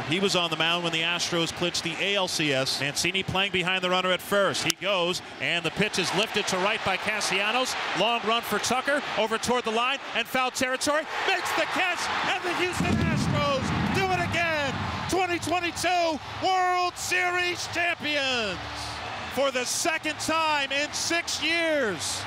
He was on the mound when the Astros clinched the ALCS. Mancini playing behind the runner at first. He goes, and the pitch is lifted to right by Castellanos. Long run for Tucker, over toward the line, and foul territory. Makes the catch, and the Houston Astros do it again. 2022 World Series champions for the second time in 6 years.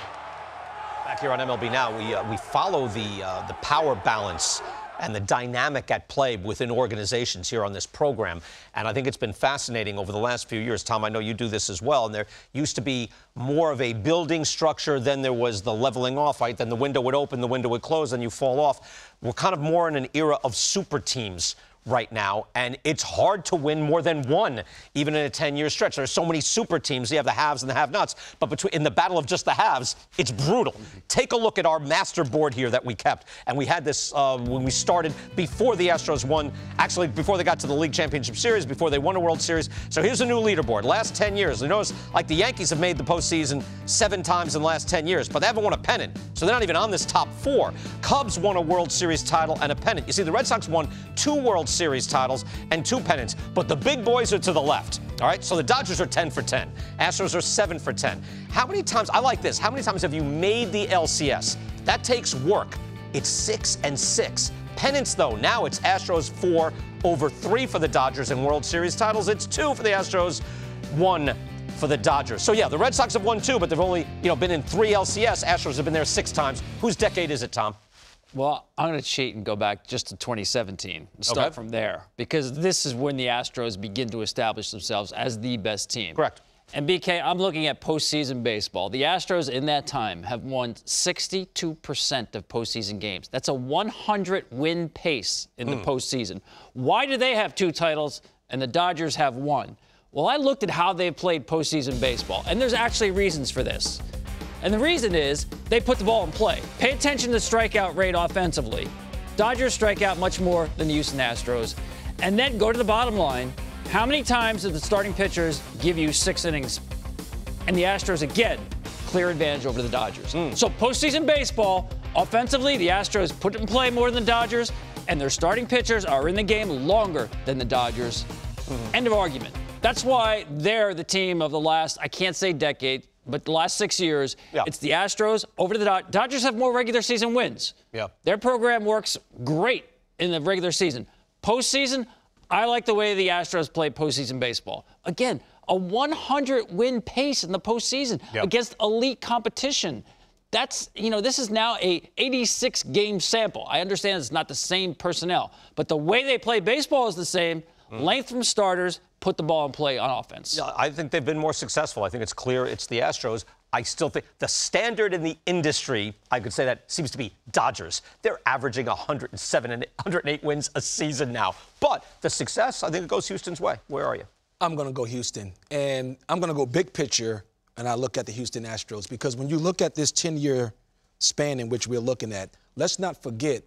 Back here on MLB Now, we follow the power balance and the dynamic at play within organizations here on this program. And I think it's been fascinating over the last few years. Tom, I know you do this as well. And there used to be more of a building structure. Then there was the leveling off, right? Then the window would open, the window would close, and you fall off. We're kind of more in an era of super teams right now, and it's hard to win more than one, even in a 10-year stretch. There's so many super teams. You have the haves and the have-nots, but in the battle of just the haves, it's brutal. Take a look at our master board here that we kept, and we had this when we started before the Astros won, actually before they got to the League Championship Series, before they won a World Series. So here's a new leaderboard. Last 10 years, you notice, like the Yankees have made the postseason 7 times in the last 10 years, but they haven't won a pennant, so they're not even on this top 4. Cubs won a World Series title and a pennant. You see, the Red Sox won 2 World Series titles and 2 pennants, but the big boys are to the left. All right, so the Dodgers are 10 for 10. Astros are 7 for 10. How many times, I like this, how many times have you made the LCS? That takes work. It's 6 and 6. Pennants, though, now it's Astros 4 over 3 for the Dodgers, and World Series titles, it's 2 for the Astros, 1 for the Dodgers. So yeah, the Red Sox have won 2, but they've only, been in 3 LCS. Astros have been there 6 times. Whose decade is it, Tom? Well, I'm going to cheat and go back just to 2017 and start from there, because this is when the Astros begin to establish themselves as the best team. Correct. And, BK, I'm looking at postseason baseball. The Astros in that time have won 62% of postseason games. That's a 100-win pace in the postseason. Why do they have 2 titles and the Dodgers have 1? Well, I looked at how they've played postseason baseball, and there's actually reasons for this. And the reason is they put the ball in play. Pay attention to the strikeout rate offensively. Dodgers strike out much more than the Houston Astros. And then go to the bottom line. How many times did the starting pitchers give you 6 innings? And the Astros, again, clear advantage over the Dodgers. So postseason baseball, offensively, the Astros put it in play more than the Dodgers, and their starting pitchers are in the game longer than the Dodgers. End of argument. That's why they're the team of the last, I can't say decade, but the last 6 years, it's the Astros over the Dodgers. Dodgers have more regular season wins. Their program works great in the regular season. Postseason, I like the way the Astros play postseason baseball. Again, a 100-win pace in the postseason against elite competition. That's, this is now a 86-game sample. I understand it's not the same personnel, but the way they play baseball is the same. Length from starters, put the ball in play on offense. Yeah, I think they've been more successful. I think it's clear it's the Astros. I still think the standard in the industry, I could say that, seems to be Dodgers. They're averaging 107 and 108 wins a season now. But the success, I think it goes Houston's way. Where are you? I'm going to go Houston. And I'm going to go big picture, and I look at the Houston Astros. Because when you look at this 10-year span in which we're looking at, let's not forget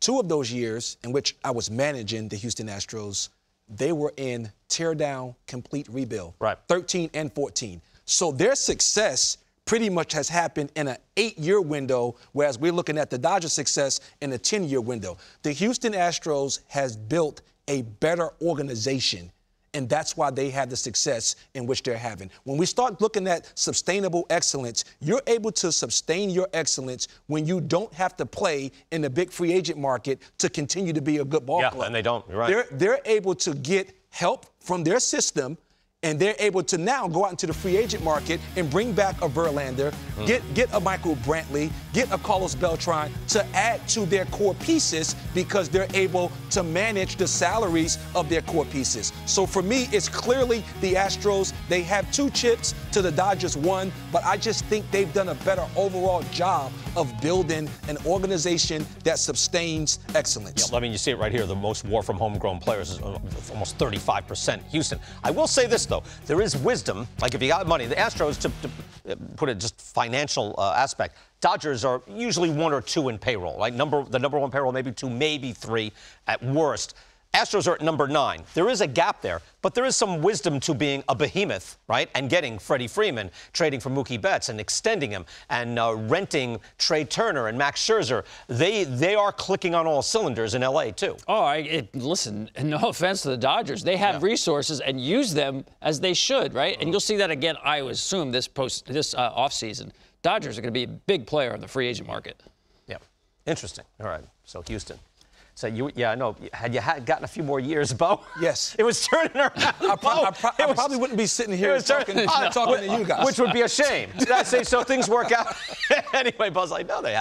2 of those years in which I was managing the Houston Astros, they were in tear-down, complete rebuild. Right. 13 and 14. So their success pretty much has happened in an 8-year window, whereas we're looking at the Dodgers' success in a 10-year window. The Houston Astros has built a better organization, and that's why they have the success in which they're having. When we start looking at sustainable excellence, you're able to sustain your excellence when you don't have to play in the big free agent market to continue to be a good ball club. Yeah, and they don't. You're right. They're able to get help from their system, and they're able to now go out into the free agent market and bring back a Verlander, get a Michael Brantley, get a Carlos Beltran to add to their core pieces because they're able to manage the salaries of their core pieces. So for me, it's clearly the Astros. They have 2 chips to the Dodgers 1, but I just think they've done a better overall job of building an organization that sustains excellence. Yeah, I mean, you see it right here. The most WAR from homegrown players is almost 35% Houston. I will say this, though. There is wisdom. Like, if you got money, the Astros, to put it just financial aspect, Dodgers are usually 1 or 2 in payroll. Like the number 1 payroll, maybe 2, maybe 3 at worst. Astros are at number 9. There is a gap there, but there is some wisdom to being a behemoth, right? And getting Freddie Freeman, trading for Mookie Betts and extending him, and renting Trey Turner and Max Scherzer. They are clicking on all cylinders in L.A. too. Oh, listen, no offense to the Dodgers. They have resources and use them as they should, right? And you'll see that again, I would assume, this offseason. Dodgers are going to be a big player in the free agent market. Yeah. Interesting. All right. So Houston. So I know. Had you gotten a few more years, Bo? Yes. It was turning around. I probably wouldn't be sitting here talking to you guys. Which would be a shame. Did I say so? Things work out. Anyway, Buzz, I know they have.